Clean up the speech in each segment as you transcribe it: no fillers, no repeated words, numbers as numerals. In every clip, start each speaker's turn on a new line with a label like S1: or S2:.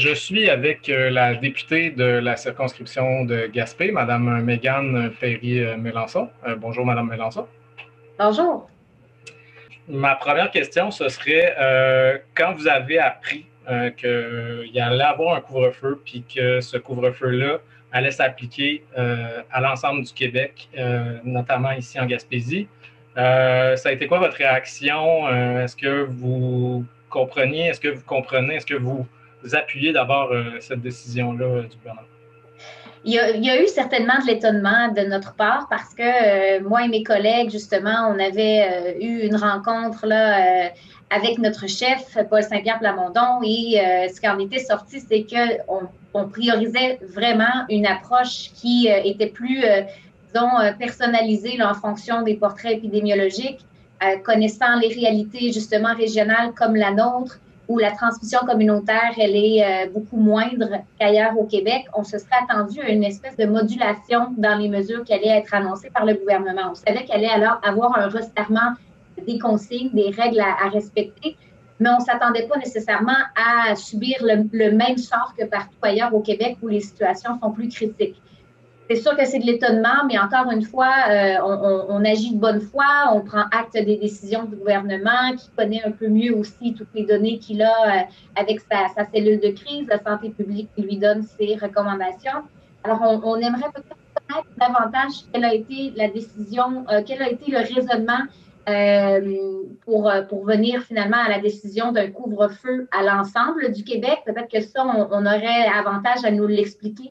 S1: Je suis avec la députée de la circonscription de Gaspé, Mme Mégane Ferry-Mélançon. Bonjour, Mme Mélançon.
S2: Bonjour.
S1: Ma première question, ce serait quand vous avez appris qu'il allait avoir un couvre-feu, puis que ce couvre-feu-là allait s'appliquer à l'ensemble du Québec, notamment ici en Gaspésie, ça a été quoi votre réaction? Est-ce que vous compreniez? Est-ce que vous comprenez? Est-ce que vous appuyez d'abord cette décision-là du gouvernement?
S2: Il y a eu certainement de l'étonnement de notre part parce que moi et mes collègues, justement, on avait eu une rencontre là, avec notre chef, Paul Saint-Pierre Plamondon, et ce qui en était sorti, c'est qu'on priorisait vraiment une approche qui était plus, disons, personnalisée là, en fonction des portraits épidémiologiques, connaissant les réalités justement régionales comme la nôtre, où la transmission communautaire, elle est beaucoup moindre qu'ailleurs au Québec. On se serait attendu à une espèce de modulation dans les mesures qui allaient être annoncées par le gouvernement. On savait qu'il allait alors avoir un resserrement des consignes, des règles à respecter, mais on ne s'attendait pas nécessairement à subir le même sort que partout ailleurs au Québec où les situations sont plus critiques. C'est sûr que c'est de l'étonnement, mais encore une fois, on agit de bonne foi, on prend acte des décisions du gouvernement, qui connaît un peu mieux aussi toutes les données qu'il a avec sa cellule de crise, la santé publique qui lui donne ses recommandations. Alors, on aimerait peut-être connaître davantage quelle a été la décision, quel a été le raisonnement pour venir finalement à la décision d'un couvre-feu à l'ensemble du Québec. Peut-être que ça, on aurait avantage à nous l'expliquer.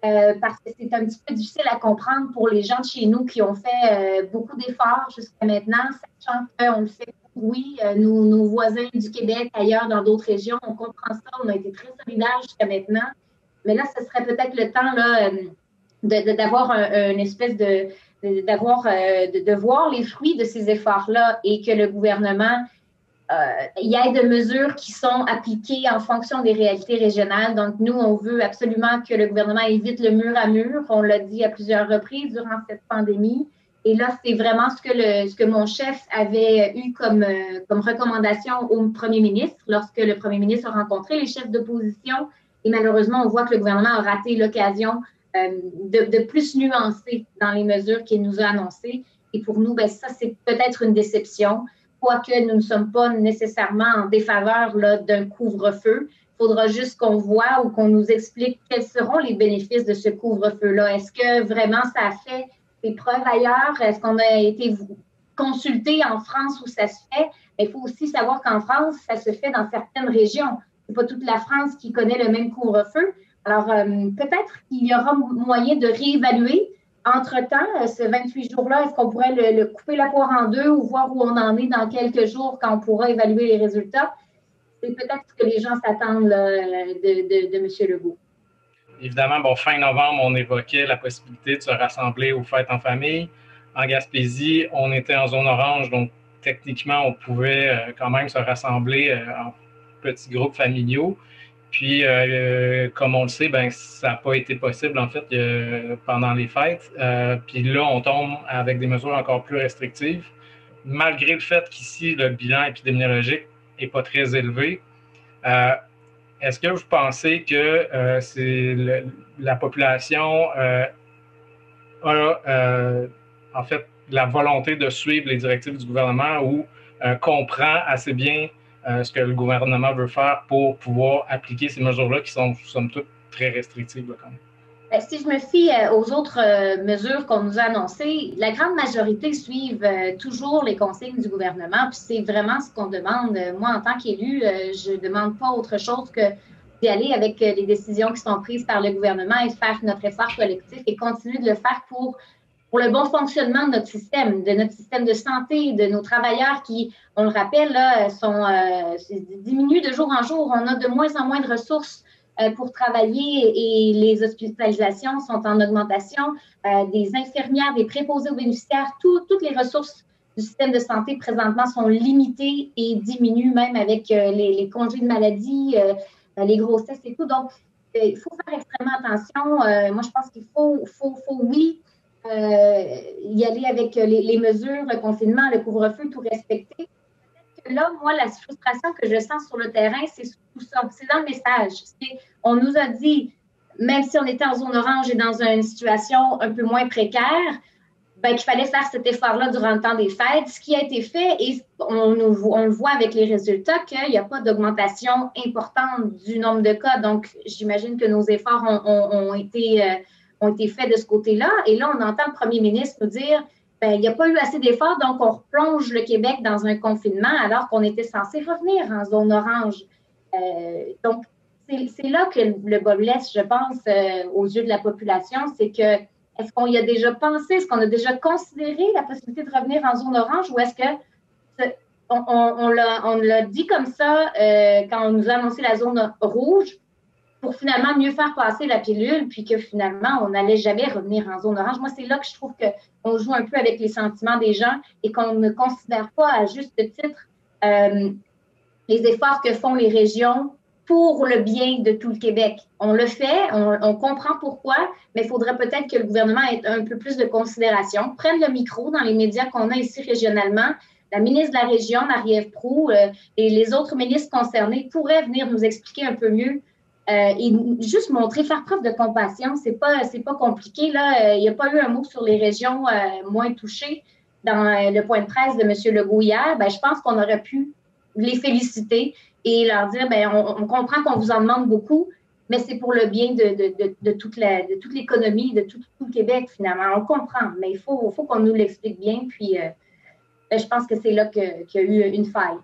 S2: Parce que c'est un petit peu difficile à comprendre pour les gens de chez nous qui ont fait beaucoup d'efforts jusqu'à maintenant, sachant qu'on le fait, oui, nos voisins du Québec, ailleurs dans d'autres régions, on comprend ça, on a été très solidaires jusqu'à maintenant, mais là, ce serait peut-être le temps là, d'avoir une espèce de voir les fruits de ces efforts-là et que le gouvernement il y a des mesures qui sont appliquées en fonction des réalités régionales. Donc, nous, on veut absolument que le gouvernement évite le mur à mur. On l'a dit à plusieurs reprises durant cette pandémie. Et là, c'est vraiment ce que mon chef avait eu comme recommandation au premier ministre lorsque le premier ministre a rencontré les chefs d'opposition. Et malheureusement, on voit que le gouvernement a raté l'occasion de plus nuancer dans les mesures qu'il nous a annoncées. Et pour nous, ça, c'est peut-être une déception. Quoique nous ne sommes pas nécessairement en défaveur d'un couvre-feu. Il faudra juste qu'on voit ou qu'on nous explique quels seront les bénéfices de ce couvre-feu-là. Est-ce que vraiment ça a fait ses preuves ailleurs? Est-ce qu'on a été consulté en France où ça se fait? Mais il faut aussi savoir qu'en France, ça se fait dans certaines régions. Ce n'est pas toute la France qui connaît le même couvre-feu. Alors, peut-être qu'il y aura moyen de réévaluer. Entre-temps, ce 28 jours-là, est-ce qu'on pourrait le couper la poire en deux ou voir où on en est dans quelques jours quand on pourra évaluer les résultats? C'est peut-être ce que les gens s'attendent de M. Legault.
S1: Évidemment, fin novembre, on évoquait la possibilité de se rassembler aux fêtes en famille. En Gaspésie, on était en zone orange, donc techniquement, on pouvait quand même se rassembler en petits groupes familiaux. Puis, comme on le sait, ça n'a pas été possible, en fait, pendant les fêtes. Puis là, on tombe avec des mesures encore plus restrictives, malgré le fait qu'ici, le bilan épidémiologique n'est pas très élevé. Est-ce que vous pensez que la population a, en fait, la volonté de suivre les directives du gouvernement ou comprend assez bien ce que le gouvernement veut faire pour pouvoir appliquer ces mesures-là qui sont, somme toute, très restrictives là, quand même?
S2: Si je me fie aux autres mesures qu'on nous a annoncées, la grande majorité suivent toujours les consignes du gouvernement, puis c'est vraiment ce qu'on demande. Moi, en tant qu'élu, je ne demande pas autre chose que d'y aller avec les décisions qui sont prises par le gouvernement et faire notre effort collectif et continuer de le faire pour le bon fonctionnement de notre système de santé, de nos travailleurs qui, on le rappelle, là, diminuent de jour en jour. On a de moins en moins de ressources pour travailler et les hospitalisations sont en augmentation. Des infirmières, des préposés aux bénéficiaires, toutes les ressources du système de santé présentement sont limitées et diminuent même avec les congés de maladie, les grossesses et tout. Donc, il faut faire extrêmement attention. Moi, je pense qu'il faut oui, y aller avec les mesures, le confinement, le couvre-feu, tout respecter. que là, moi, la frustration que je sens sur le terrain, c'est tout ça. C'est dans le message. On nous a dit, même si on était en zone orange et dans une situation un peu moins précaire, ben, qu'il fallait faire cet effort-là durant le temps des fêtes, ce qui a été fait, et on le voit avec les résultats qu'il n'y a pas d'augmentation importante du nombre de cas. Donc, j'imagine que nos efforts ont été faits de ce côté-là. Et là, on entend le premier ministre nous dire, ben, il n'y a pas eu assez d'efforts, donc on replonge le Québec dans un confinement alors qu'on était censé revenir en zone orange. Donc, c'est là que le bas blesse, je pense, aux yeux de la population, c'est que est-ce qu'on y a déjà pensé, est-ce qu'on a déjà considéré la possibilité de revenir en zone orange ou est-ce que on l'a dit comme ça quand on nous a annoncé la zone rouge pour finalement mieux faire passer la pilule puis que finalement on n'allait jamais revenir en zone orange. Moi, c'est là que je trouve qu'on joue un peu avec les sentiments des gens et qu'on ne considère pas à juste titre les efforts que font les régions pour le bien de tout le Québec. On le fait, on comprend pourquoi, mais il faudrait peut-être que le gouvernement ait un peu plus de considération, prenne le micro dans les médias qu'on a ici régionalement. La ministre de la Région, Marie-Ève Proulx, et les autres ministres concernés pourraient venir nous expliquer un peu mieux et juste montrer, faire preuve de compassion. C'est pas compliqué, là. Il n'y a pas eu un mot sur les régions moins touchées dans le point de presse de M. Legault hier. Ben, je pense qu'on aurait pu les féliciter et leur dire, bien, on comprend qu'on vous en demande beaucoup, mais c'est pour le bien de toute l'économie, de tout le Québec, finalement. On comprend, mais il faut qu'on nous l'explique bien. Puis, je pense que c'est là qu'il y a eu une faille.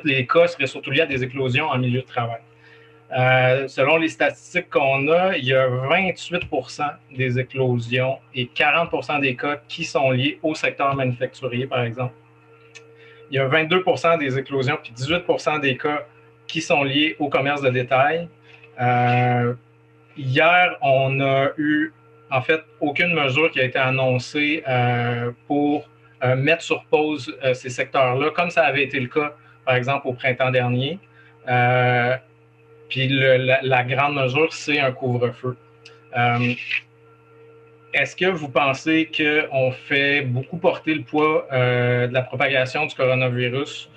S1: Les cas seraient surtout liés à des éclosions en milieu de travail. Selon les statistiques qu'on a, il y a 28 % des éclosions et 40 % des cas qui sont liés au secteur manufacturier, par exemple. Il y a 22 % des éclosions puis 18 % des cas qui sont liés au commerce de détail. Hier, on n'a eu, en fait, aucune mesure qui a été annoncée pour mettre sur pause ces secteurs-là, comme ça avait été le cas, par exemple, au printemps dernier. Puis la grande mesure, c'est un couvre-feu. Est-ce que vous pensez qu'on fait beaucoup porter le poids de la propagation du coronavirus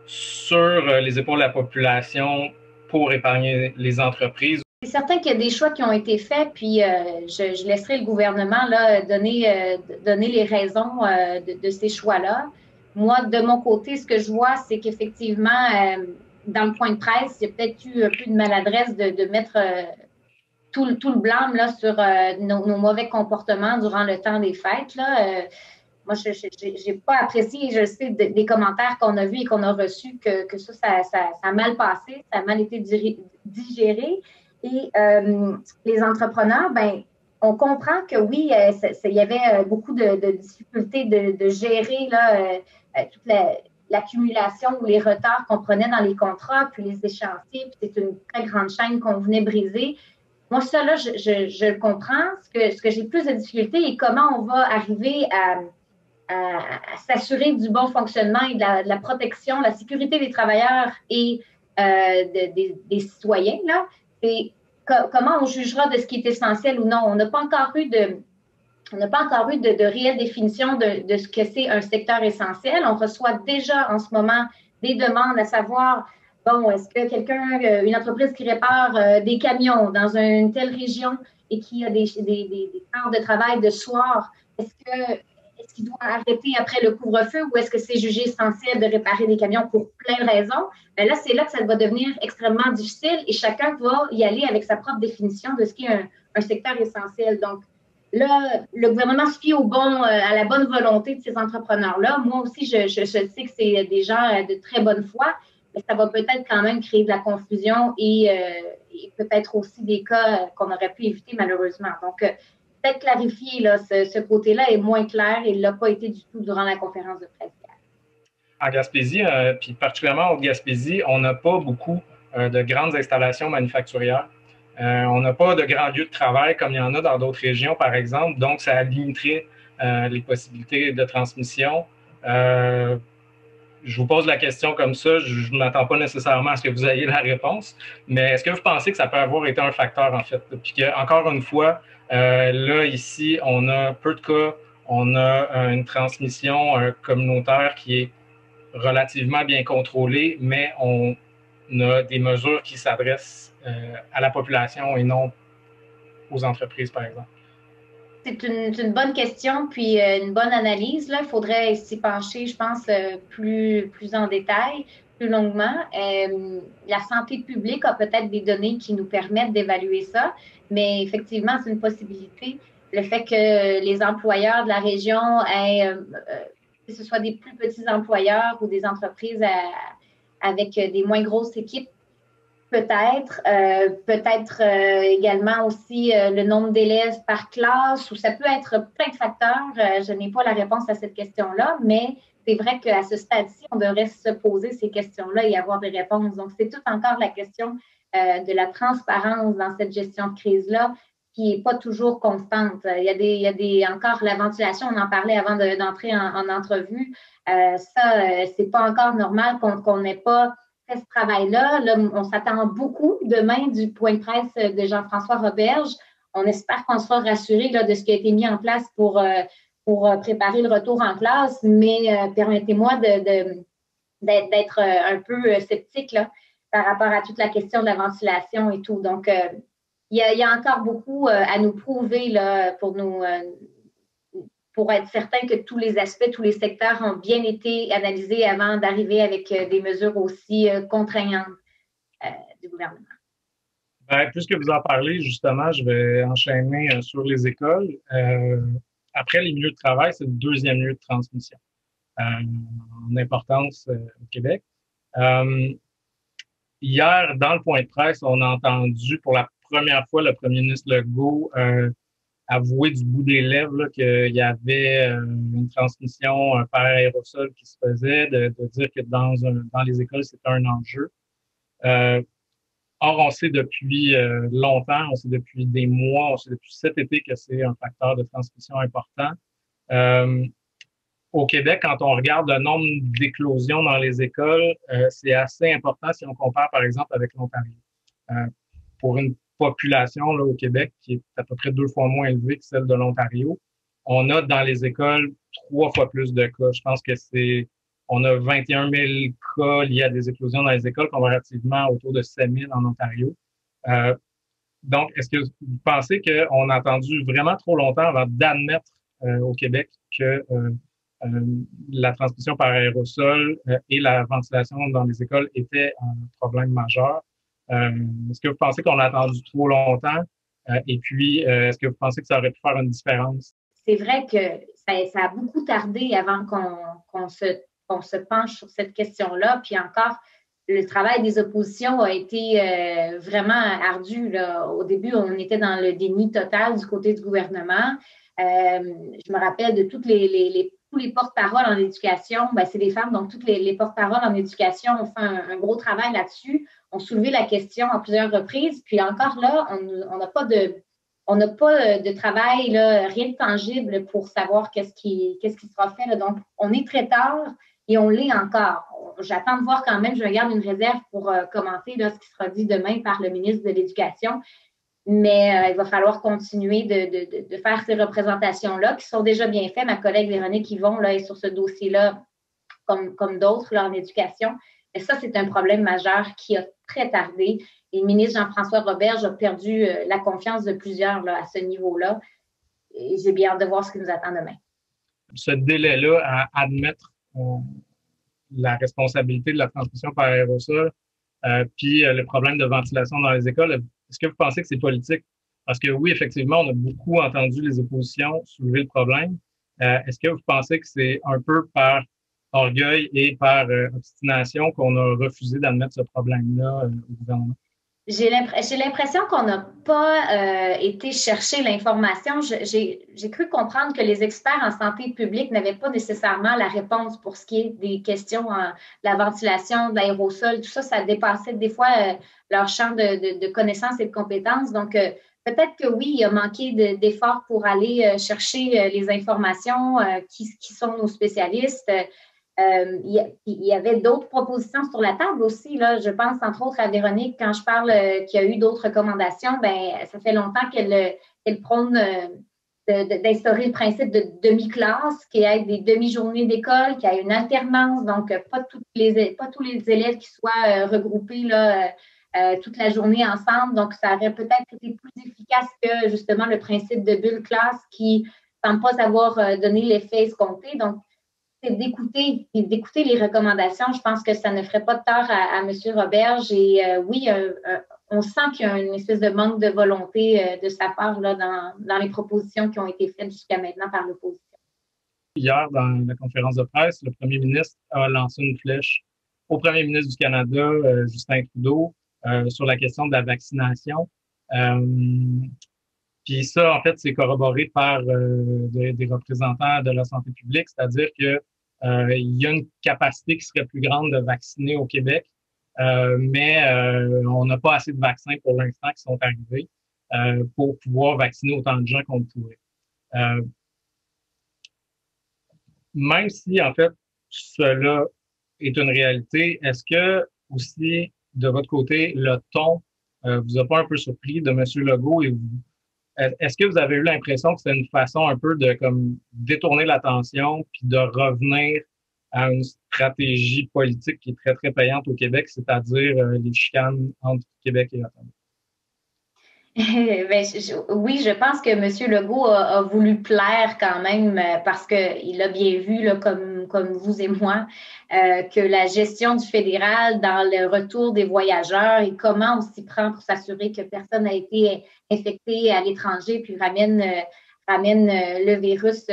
S1: sur les épaules de la population pour épargner les entreprises?
S2: C'est certain qu'il y a des choix qui ont été faits, puis je laisserai le gouvernement là, donner les raisons de ces choix-là. Moi, de mon côté, ce que je vois, c'est qu'effectivement, dans le point de presse, il y a peut-être eu un peu de maladresse de mettre tout le blâme là, sur nos mauvais comportements durant le temps des fêtes. Là. Moi, je n'ai pas apprécié, je sais, des commentaires qu'on a vus et qu'on a reçus que ça a mal passé, ça a mal été digéré. Et les entrepreneurs, ben, on comprend que oui, il y avait beaucoup de difficultés de gérer là, toute l'accumulation ou les retards qu'on prenait dans les contrats, puis les échéanciers, puis c'est une très grande chaîne qu'on venait briser. Moi, ça, là, je le comprends. Ce que j'ai plus de difficultés et comment on va arriver à s'assurer du bon fonctionnement et de la protection, la sécurité des travailleurs et des citoyens, là, c'est comment on jugera de ce qui est essentiel ou non. On n'a pas encore eu de réelle définition de ce que c'est un secteur essentiel. On reçoit déjà en ce moment des demandes à savoir, bon, est-ce que une entreprise qui répare des camions dans une telle région et qui a des heures de travail de soir, est-ce qu'il doit arrêter après le couvre-feu ou est-ce que c'est jugé essentiel de réparer des camions pour plein de raisons? Bien là, c'est là que ça va devenir extrêmement difficile et chacun va y aller avec sa propre définition de ce qui est un secteur essentiel. Donc, là, le gouvernement se fie à la bonne volonté de ces entrepreneurs-là. Moi aussi, je sais que c'est des gens de très bonne foi, mais ça va peut-être quand même créer de la confusion et peut-être aussi des cas qu'on aurait pu éviter malheureusement. Donc, peut-être clarifier là, ce côté-là est moins clair et il ne l'a pas été du tout durant la conférence de presse.
S1: En Gaspésie, puis particulièrement au Gaspésie, on n'a pas beaucoup de grandes installations manufacturières. On n'a pas de grands lieux de travail comme il y en a dans d'autres régions, par exemple. Donc, ça limiterait les possibilités de transmission. Je vous pose la question comme ça. Je ne m'attends pas nécessairement à ce que vous ayez la réponse. Mais est-ce que vous pensez que ça peut avoir été un facteur, en fait? Puis qu'encore une fois, là, ici, on a peu de cas. On a une transmission communautaire qui est relativement bien contrôlée, mais on a des mesures qui s'adressent à la population et non aux entreprises, par exemple?
S2: C'est une bonne question, puis une bonne analyse. Là. Il faudrait s'y pencher, je pense, plus en détail, plus longuement. La santé publique a peut-être des données qui nous permettent d'évaluer ça, mais effectivement, c'est une possibilité. Le fait que les employeurs de la région aient, que ce soit des plus petits employeurs ou des entreprises avec des moins grosses équipes, peut-être, également aussi le nombre d'élèves par classe, ou ça peut être plein de facteurs. Je n'ai pas la réponse à cette question-là, mais c'est vrai qu'à ce stade-ci, on devrait se poser ces questions-là et avoir des réponses. Donc, c'est tout encore la question de la transparence dans cette gestion de crise-là qui n'est pas toujours constante. Il y a des encore la ventilation, on en parlait avant d'entrer en entrevue. C'est pas encore normal qu'on n'ait pas ce travail-là. Là, on s'attend beaucoup demain du point de presse de Jean-François Roberge. On espère qu'on sera rassuré de ce qui a été mis en place pour préparer le retour en classe, mais permettez-moi d'être un peu sceptique là, par rapport à toute la question de la ventilation et tout. Donc, il y a encore beaucoup à nous prouver là, pour être certain que tous les aspects, tous les secteurs ont bien été analysés avant d'arriver avec des mesures aussi contraignantes du gouvernement.
S1: Ben, puisque vous en parlez, justement, je vais enchaîner sur les écoles. Après les milieux de travail, c'est le deuxième lieu de transmission en importance au Québec. Hier, dans le point de presse, on a entendu pour la première fois le premier ministre Legault avouer du bout des lèvres qu'il y avait une transmission par aérosol qui se faisait, de dire que dans les écoles, c'était un enjeu. Or, on sait depuis longtemps, on sait depuis des mois, on sait depuis cet été que c'est un facteur de transmission important. Au Québec, quand on regarde le nombre d'éclosions dans les écoles, c'est assez important si on compare, par exemple, avec l'Ontario. Pour une population là, au Québec qui est à peu près 2 fois moins élevée que celle de l'Ontario, on a dans les écoles 3 fois plus de cas. Je pense que on a 21 000 cas liés à des éclosions dans les écoles, comparativement autour de 7 000 en Ontario. Donc, est-ce que vous pensez qu'on a attendu vraiment trop longtemps avant d'admettre au Québec que la transmission par aérosol et la ventilation dans les écoles étaient un problème majeur? Est-ce que vous pensez qu'on a attendu trop longtemps? Et puis, est-ce que vous pensez que ça aurait pu faire une différence?
S2: C'est vrai que ça a beaucoup tardé avant qu'on se penche sur cette question-là. Puis encore, le travail des oppositions a été vraiment ardu. Là. Au début, on était dans le déni total du côté du gouvernement. Je me rappelle de tous les porte-paroles en éducation, ben, c'est des femmes, donc toutes les porte-paroles en éducation ont fait un gros travail là-dessus, ont soulevé la question à plusieurs reprises. Puis encore là, on n'a pas de travail, là, rien de tangible pour savoir qu'est-ce qui sera fait. Là. Donc, on est très tard et on l'est encore. J'attends de voir quand même, je me garde une réserve pour commenter là, ce qui sera dit demain par le ministre de l'Éducation. Mais il va falloir continuer de faire ces représentations-là qui sont déjà bien faites. Ma collègue Véronique Yvon là, est sur ce dossier-là comme d'autres là, en éducation. Mais ça, c'est un problème majeur qui a très tardé. Et le ministre Jean-François Roberge a perdu la confiance de plusieurs là, à ce niveau-là. Et j'ai bien hâte de voir ce qui nous attend demain.
S1: Ce délai-là à admettre la responsabilité de la transmission par aérosol, puis le problème de ventilation dans les écoles, est-ce que vous pensez que c'est politique? Parce que oui, effectivement, on a beaucoup entendu les oppositions soulever le problème. Est-ce que vous pensez que c'est un peu par orgueil et par obstination qu'on a refusé d'admettre ce problème-là au gouvernement?
S2: J'ai l'impression qu'on n'a pas été chercher l'information. J'ai cru comprendre que les experts en santé publique n'avaient pas nécessairement la réponse pour ce qui est des questions de la ventilation, de l'aérosol, tout ça, ça dépassait des fois leur champ de connaissances et de compétences. Donc, peut-être que oui, il a manqué d'efforts pour aller chercher les informations qui sont nos spécialistes. Il y avait d'autres propositions sur la table aussi. Là. Je pense entre autres à Véronique, quand je parle qu'il y a eu d'autres recommandations, ben ça fait longtemps qu'elle prône d'instaurer le principe de demi-classe, qui ait des demi-journées d'école, qui ait une alternance, donc pas tous les élèves qui soient regroupés là, toute la journée ensemble. Donc, ça aurait peut-être été plus efficace que justement le principe de bulle classe qui ne semble pas avoir donné l'effet escompté. Donc, c'est d'écouter les recommandations. Je pense que ça ne ferait pas de tort à M. Roberge. Et oui, on sent qu'il y a une espèce de manque de volonté de sa part là, dans les propositions qui ont été faites jusqu'à maintenant par l'opposition.
S1: Hier, dans la conférence de presse, le premier ministre a lancé une flèche au premier ministre du Canada, Justin Trudeau, sur la question de la vaccination. Puis ça, en fait, c'est corroboré par des représentants de la santé publique, c'est-à-dire que il y a une capacité qui serait plus grande de vacciner au Québec, mais on n'a pas assez de vaccins pour l'instant qui sont arrivés pour pouvoir vacciner autant de gens qu'on le pourrait. Même si, en fait, cela est une réalité, est-ce que aussi, de votre côté, le ton vous a pas un peu surpris de M. Legault et est-ce que vous avez eu l'impression que c'était une façon un peu de comme détourner l'attention puis de revenir à une stratégie politique qui est très, très payante au Québec, c'est-à-dire les chicanes entre Québec et Ottawa?
S2: Oui, je pense que M. Legault a voulu plaire quand même parce qu'il a bien vu, là, comme vous et moi, que la gestion du fédéral dans le retour des voyageurs et comment on s'y prend pour s'assurer que personne n'a été infecté à l'étranger puis ramène le virus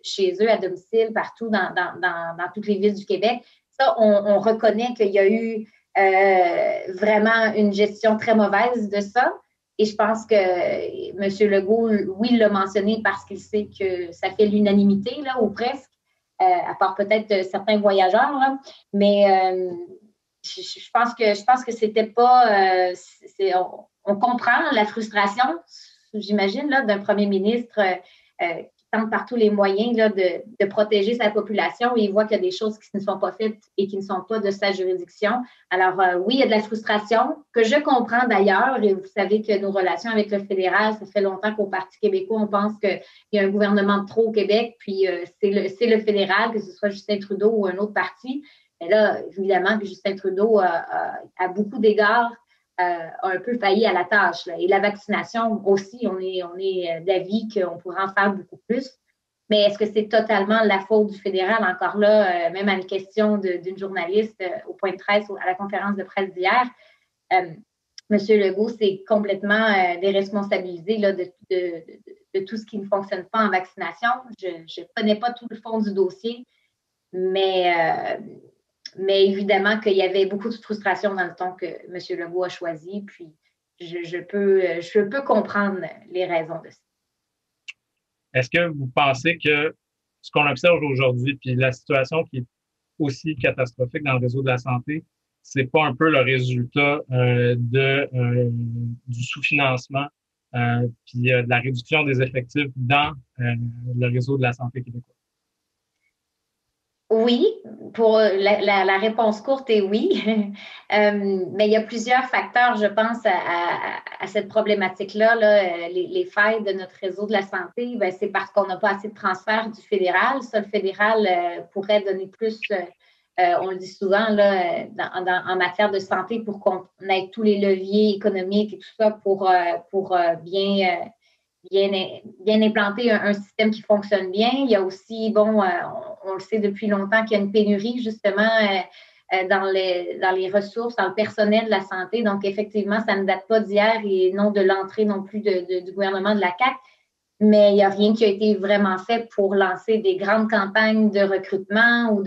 S2: chez eux à domicile partout dans toutes les villes du Québec. Ça, on reconnaît qu'il y a eu vraiment une gestion très mauvaise de ça. Et je pense que M. Legault, oui, il l'a mentionné parce qu'il sait que ça fait l'unanimité, là, ou presque, à part peut-être certains voyageurs, là. Mais je pense que c'était pas... on comprend la frustration, j'imagine, là, d'un premier ministre qui tente par tous les moyens là, de protéger sa population et il voit qu'il y a des choses qui ne sont pas faites et qui ne sont pas de sa juridiction. Alors, oui, il y a de la frustration que je comprends d'ailleurs et vous savez que nos relations avec le fédéral, ça fait longtemps qu'au Parti québécois, on pense qu'il y a un gouvernement de trop au Québec, puis c'est le fédéral, que ce soit Justin Trudeau ou un autre parti. Mais là, évidemment, que Justin Trudeau a beaucoup d'égards a un peu failli à la tâche. Là. Et la vaccination aussi, on est d'avis qu'on pourrait en faire beaucoup plus. Mais est-ce que c'est totalement la faute du fédéral? Encore là, même à une question d'une journaliste au point de presse, à la conférence de presse d'hier, M. Legault s'est complètement déresponsabilisé là, de tout ce qui ne fonctionne pas en vaccination. Je ne connais pas tout le fond du dossier, mais évidemment qu'il y avait beaucoup de frustration dans le ton que M. Legault a choisi, puis je peux comprendre les raisons de ça.
S1: Est-ce que vous pensez que ce qu'on observe aujourd'hui, puis la situation qui est aussi catastrophique dans le réseau de la santé, c'est pas un peu le résultat du sous-financement puis de la réduction des effectifs dans le réseau de la santé québécois?
S2: Oui, pour la réponse courte est oui. Mais il y a plusieurs facteurs, je pense, à cette problématique-là. Là, les failles de notre réseau de la santé, ben, c'est parce qu'on n'a pas assez de transferts du fédéral. Ça, le fédéral pourrait donner plus, on le dit souvent, là, en matière de santé pour qu'on ait tous les leviers économiques et tout ça pour bien implanter un système qui fonctionne bien. Il y a aussi, on le sait depuis longtemps qu'il y a une pénurie justement dans les ressources, dans le personnel de la santé. Donc, effectivement, ça ne date pas d'hier et non de l'entrée non plus du gouvernement de la CAQ. Mais il n'y a rien qui a été vraiment fait pour lancer des grandes campagnes de recrutement ou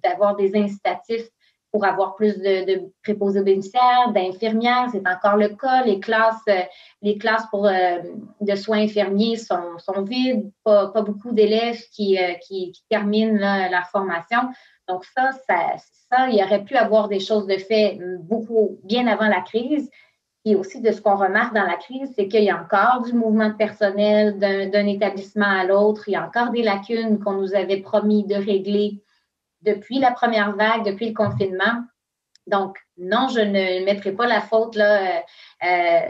S2: d'avoir des incitatifs pour avoir plus de préposés aux bénéficiaires, d'infirmières. C'est encore le cas. Les classes de soins infirmiers sont vides. Pas beaucoup d'élèves qui terminent là, leur formation. Donc ça, il aurait pu avoir des choses de fait beaucoup bien avant la crise. Et aussi de ce qu'on remarque dans la crise, c'est qu'il y a encore du mouvement de personnel d'un établissement à l'autre. Il y a encore des lacunes qu'on nous avait promis de régler depuis la première vague, depuis le confinement. Donc, non, je ne mettrai pas la faute, là,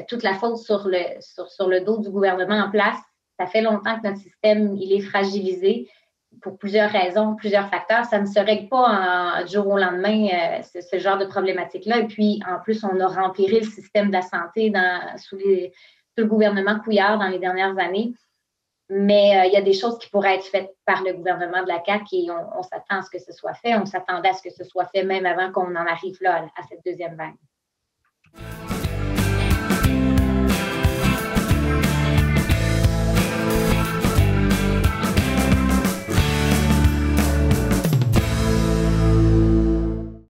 S2: toute la faute sur le dos du gouvernement en place. Ça fait longtemps que notre système, il est fragilisé pour plusieurs raisons, plusieurs facteurs. Ça ne se règle pas du jour au lendemain, ce genre de problématique-là. Et puis, en plus, on a empiré le système de la santé sous le gouvernement Couillard dans les dernières années. Mais il y a des choses qui pourraient être faites par le gouvernement de la CAQ et on s'attend à ce que ce soit fait. On s'attendait à ce que ce soit fait même avant qu'on en arrive là à cette deuxième vague.